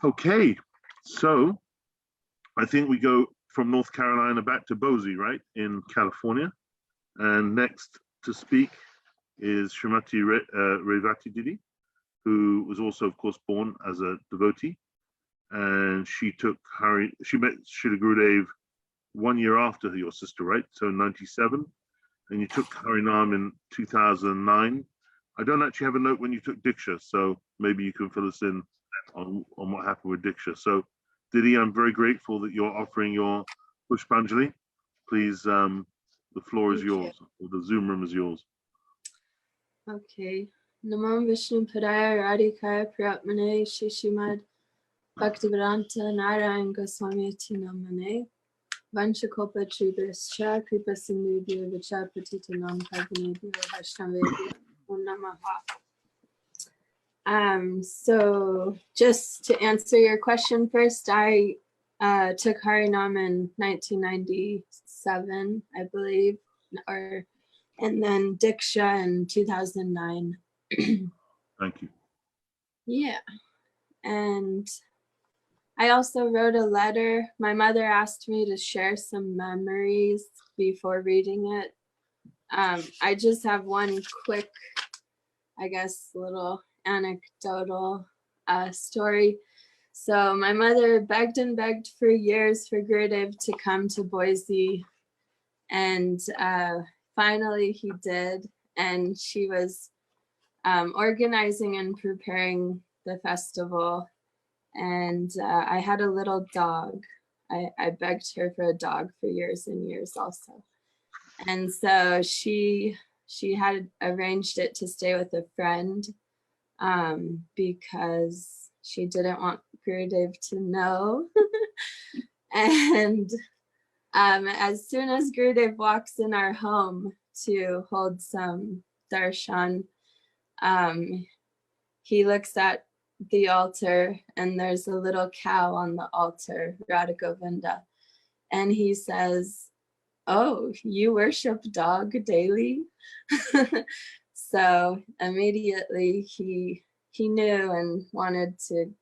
Okay, so I think we go from North Carolina back to Boise, right, in California. And next to speak is Srimati Revati Didi, who was also, of course, born as a devotee. And she met Srila Gurudev 1 year after your sister, right? So 97. And you took Harinam in 2009. I don't actually have a note when you took Diksha, so maybe you can fill us in on what happened with Diksha. So, Didi, I'm very grateful that you're offering your Pushpanjali. Please, the floor is yours, or the Zoom room is yours. Okay. Namam Vishnu Padaya Radhikaya Priyatmane Shishimad Bhaktivedanta Narayana Gosvami Namane Vanchakopa Tribhascha Kripa Sindhubhyo Vicha Patitanam Pavanebhyo Vaishnavebhyo Namaha. So just to answer your question first, I took Harinam in 1997, I believe, and then Diksha in 2009. Thank you. Yeah, and I also wrote a letter. My mother asked me to share some memories before reading it. I just have one quick, I guess, little anecdotal story. So my mother begged and begged for years for Gurudev to come to Boise, and finally he did, and she was organizing and preparing the festival, and I had a little dog. I begged her for a dog for years and years also, and so she had arranged it to stay with a friend because she didn't want Gurudev to know. And as soon as Gurudev walks in our home to hold some darshan, he looks at the altar and there's a little cow on the altar, Radha Govinda, and he says, "Oh, you worship dog daily?" So immediately he knew and wanted to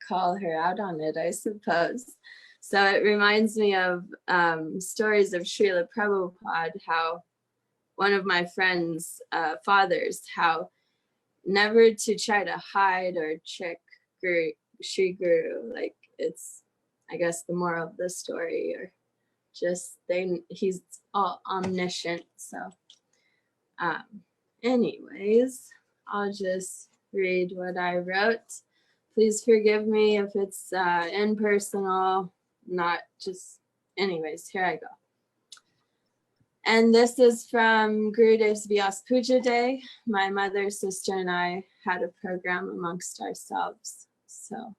call her out on it, I suppose. So it reminds me of stories of Srila Prabhupada, how one of my friends' fathers, how never to try to hide or trick Sri Guru. Like, it's, I guess, the moral of the story, or just he's all omniscient. So anyways, I'll just read what I wrote. Please forgive me if it's impersonal, not just, anyways, here I go. And this is from Gurudev's Vyas Puja Day. My mother, sister, and I had a program amongst ourselves. So,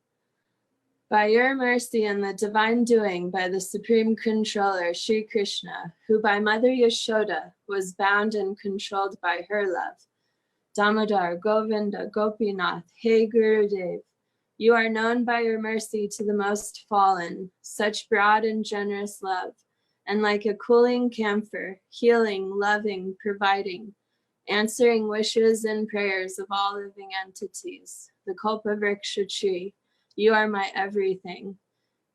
by your mercy and the divine doing by the Supreme Controller, Sri Krishna, who by Mother Yashoda was bound and controlled by her love, Damodar, Govinda, Gopinath, Hey Gurudev, you are known by your mercy to the most fallen, such broad and generous love, and like a cooling camphor, healing, loving, providing, answering wishes and prayers of all living entities, the Kalpavriksha tree, you are my everything.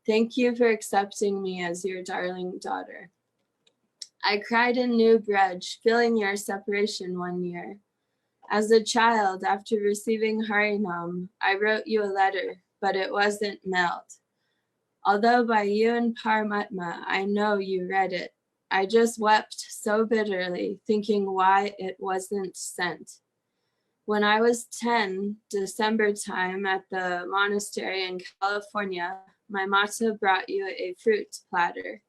Thank you for accepting me as your darling daughter. I cried in New Braj, feeling your separation one year. As a child, after receiving Harinam, I wrote you a letter, but it wasn't mailed. Although by you and Paramatma, I know you read it. I just wept so bitterly, thinking why it wasn't sent. When I was 10, December time at the monastery in California, my mata brought you a fruit platter.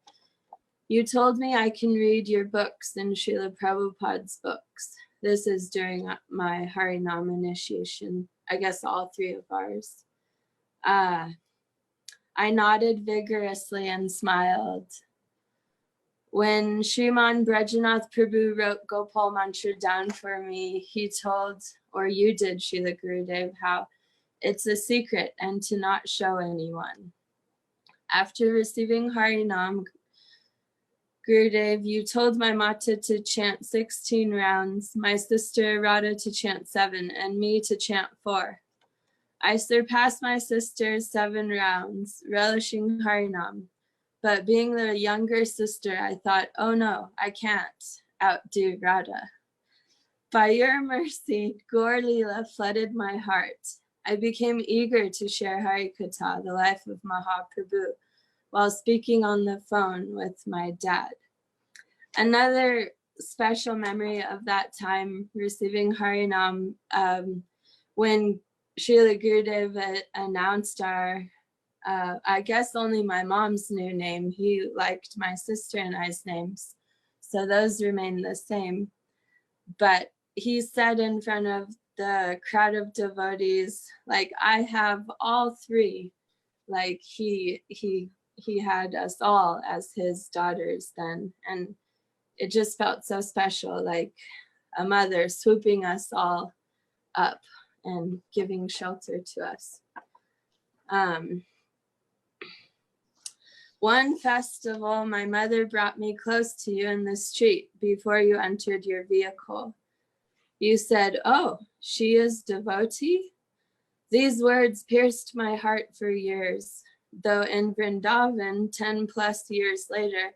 You told me I can read your books in Srila Prabhupada's books. This is during my Harinam initiation, I guess all three of ours. I nodded vigorously and smiled. When Shriman Brajanath Prabhu wrote Gopal Mantra down for me, he told, or you did, Srila Gurudev, how it's a secret and to not show anyone. After receiving Harinam, Gurudev, you told my Mata to chant 16 rounds, my sister Radha to chant 7, and me to chant 4. I surpassed my sister's 7 rounds, relishing Harinam. But being the younger sister, I thought, oh no, I can't outdo Radha. By your mercy, Gaur Leela flooded my heart. I became eager to share Harikatha, the life of Mahaprabhu, while speaking on the phone with my dad. Another special memory of that time receiving Harinam, when Srila Gurudeva announced our, I guess only my mom's new name. He liked my sister and I's names, so those remain the same. But he said in front of the crowd of devotees, like, I have all 3. Like he had us all as his daughters then, and it just felt so special, like a mother swooping us all up and giving shelter to us. One festival, my mother brought me close to you in the street before you entered your vehicle. You said, oh, she is devotee? These words pierced my heart for years, though in Vrindavan, 10+ years later,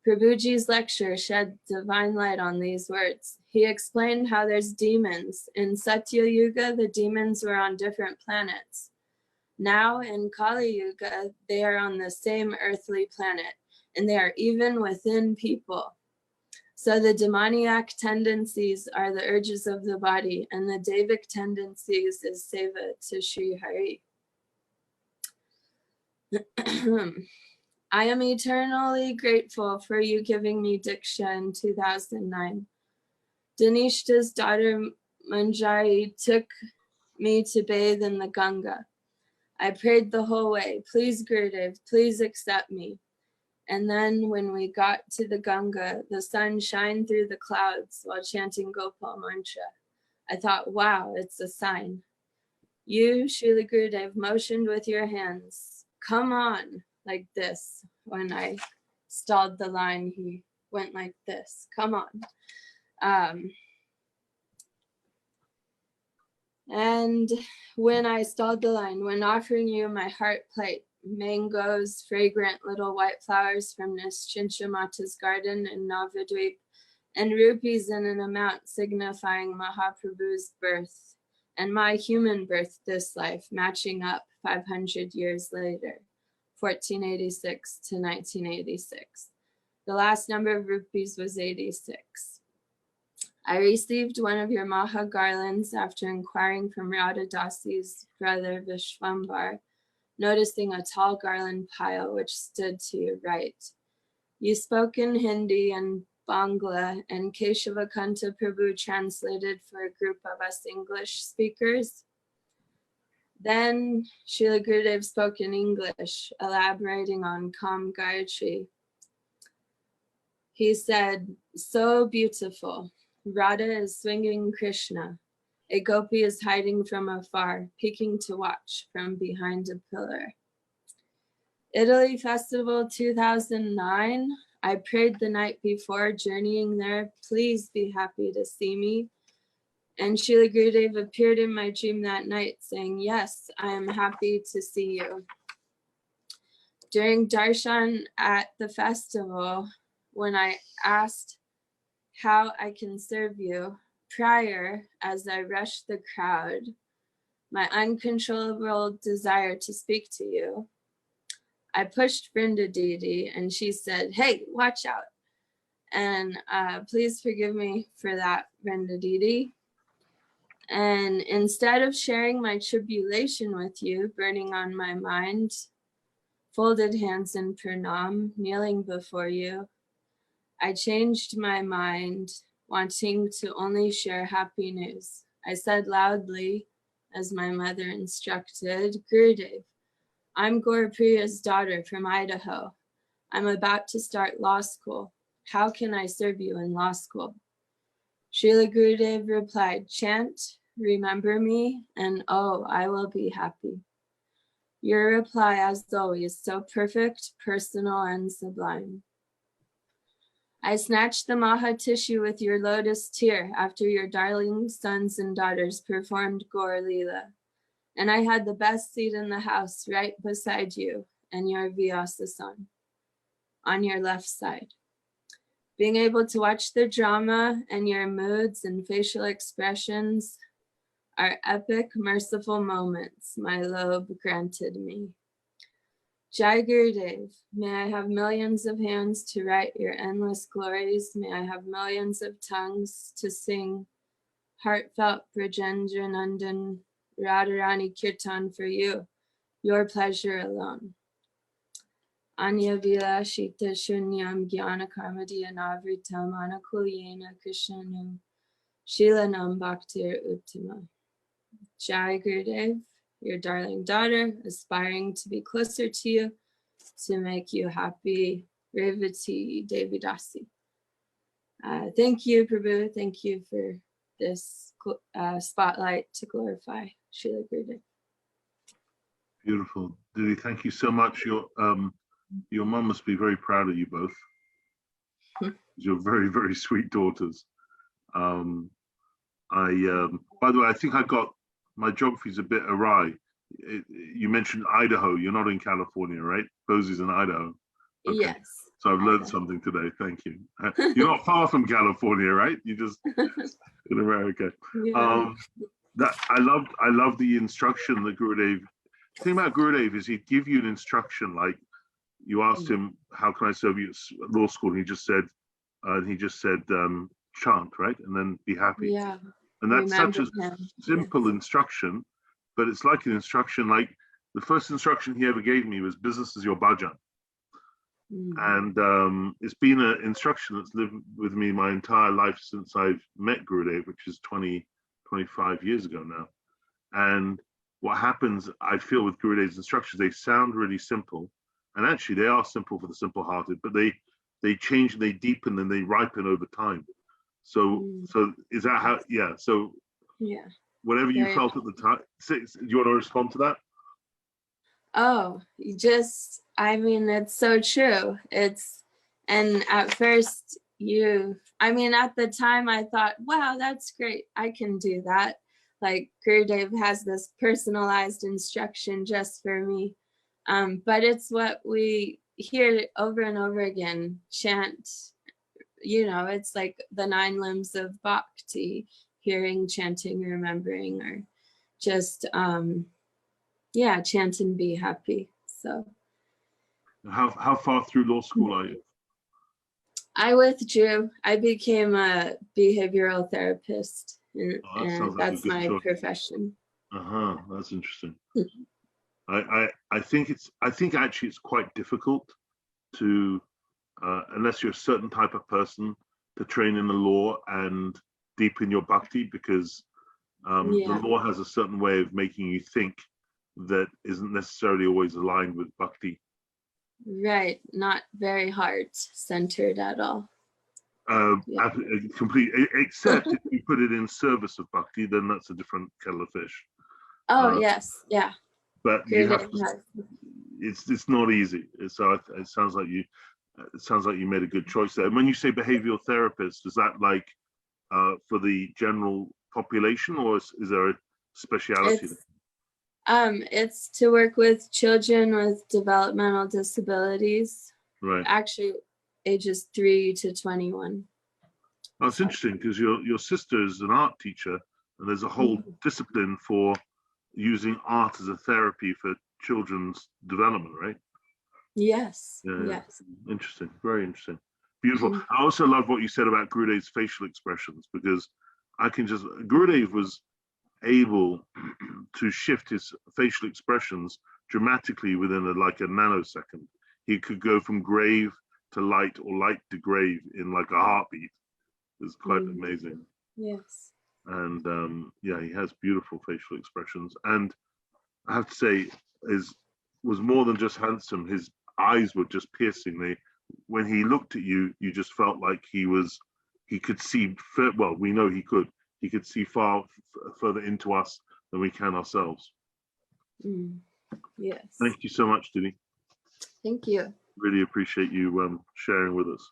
Prabhuji's lecture shed divine light on these words. He explained how there's demons. In Satya Yuga, the demons were on different planets. Now in Kali Yuga, they are on the same earthly planet, and they are even within people. So the demoniac tendencies are the urges of the body, and the Devic tendencies is seva to Sri Hari. I am eternally grateful for you giving me Diksha in 2009. Danishta's daughter Manjari took me to bathe in the Ganga. I prayed the whole way, please Gurudev, please accept me. And then when we got to the Ganga, the sun shined through the clouds while chanting Gopal Mantra. I thought, wow, it's a sign. You, Srila Gurudev, motioned with your hands, come on, like this. When I stalled the line, he went like this, come on. And when I stalled the line, when offering you my heart plate, mangoes, fragrant little white flowers from Nischincha Mata's garden in Navadvip, and rupees in an amount signifying Mahaprabhu's birth, and my human birth this life, matching up 500 years later, 1486 to 1986. The last number of rupees was 86. I received one of your Maha garlands after inquiring from Radha Dasi's brother Vishwambar, noticing a tall garland pile which stood to your right. You spoke in Hindi and Bangla, and Keshavakanta Prabhu translated for a group of us English speakers. Then Srila Gurudev spoke in English, elaborating on Kam Gayatri. He said, so beautiful. Radha is swinging Krishna. A gopi is hiding from afar, peeking to watch from behind a pillar. Italy Festival 2009. I prayed the night before journeying there, please be happy to see me. And Srila Gurudev appeared in my dream that night saying, yes, I am happy to see you. During darshan at the festival, when I asked how I can serve you, prior, as I rushed the crowd, my uncontrollable desire to speak to you, I pushed Vrinda Didi and she said, hey, watch out. And please forgive me for that, Vrinda Didi. And instead of sharing my tribulation with you, burning on my mind, folded hands in pranam, kneeling before you, I changed my mind, wanting to only share happy news. I said loudly, as my mother instructed, Gurudev, I'm Gaurapriya's daughter from Idaho. I'm about to start law school. How can I serve you in law school? Srila Gurudev replied, chant, remember me, and oh, I will be happy. Your reply, as always, so perfect, personal, and sublime. I snatched the maha tissue with your lotus tear after your darling sons and daughters performed Gaur Leela. And I had the best seat in the house right beside you and your Vyasa son on your left side. Being able to watch the drama and your moods and facial expressions are epic, merciful moments my lobe granted me. Jai Gurudev, may I have millions of hands to write your endless glories. May I have millions of tongues to sing heartfelt Brajendra Nandan Radharani Kirtan for you, your pleasure alone. Anya Vila Shita Shunyam Gyana Karmadiya Navritam Anakulyena Krishnanu Shilanam Bhaktir Uttama. Jai Gurudev, your darling daughter, aspiring to be closer to you, to make you happy, Revati Devidasi. Thank you, Prabhu. Thank you for this spotlight to glorify Srila Gurudev. Beautiful. Didi, thank you so much. Your mum must be very proud of you both. You're very, very sweet daughters. By the way, I think I got my geography's a bit awry. You mentioned Idaho. You're not in California, right? Bosie's in Idaho. Okay. Yes. So I've learned something today. Thank you. You're not far from California, right? You just in America. Yeah. That I love the instruction that Gurudev. The thing about Gurudev is he'd give you an instruction, like you asked him, "How can I serve you at law school?" And he just said, "Chant, right, and then be happy." Yeah. And that's such a simple Yes. instruction, but it's like an instruction. Like the first instruction he ever gave me was "Business is your bhajan." And it's been an instruction that's lived with me my entire life since I've met Gurudev, which is 25 years ago now. And what happens, I feel, with Gurudev's instructions, they sound really simple, and actually they are simple for the simple-hearted, but they change, they deepen, and they ripen over time. So is that how? Yeah. So yeah. Whatever you felt at the time. Do you want to respond to that? Oh, I mean, it's so true. And at first at the time I thought, wow, that's great. I can do that. Like Gurudev has this personalized instruction just for me. But it's what we hear over and over again, chant, it's like the 9 limbs of bhakti, hearing, chanting, remembering, or just, chant and be happy. So how far through law school are you? I withdrew. I became a behavioral therapist, and that's my profession. That's interesting. I think actually it's quite difficult to unless you're a certain type of person, to train in the law and deepen your bhakti, because the law has a certain way of making you think that isn't necessarily always aligned with bhakti. Right, not very heart-centered at all. Complete, except if you put it in service of bhakti, then that's a different kettle of fish. Oh yes, yeah. But you have to, it's not easy. So it sounds like you made a good choice there. And when you say behavioral therapist, is that like for the general population, or is there a speciality? It's to work with children with developmental disabilities. Right. Actually, ages 3 to 21. Oh, it's interesting because your sister is an art teacher, and there's a whole discipline for using art as a therapy for children's development, right? Yes. Yeah. Yes. Interesting. Very interesting. Beautiful. I also love what you said about Gurudev's facial expressions, because Gurudev was able to shift his facial expressions dramatically within a nanosecond. He could go from grave to light, or light to grave, in like a heartbeat. It's quite amazing. Yes. And he has beautiful facial expressions, and I have to say, was more than just handsome. His eyes were just piercing. When he looked at you, you just felt like he could see. Well, we know he could see far further into us than we can ourselves. Yes. Thank you so much, Didi. Thank you. Really appreciate you sharing with us.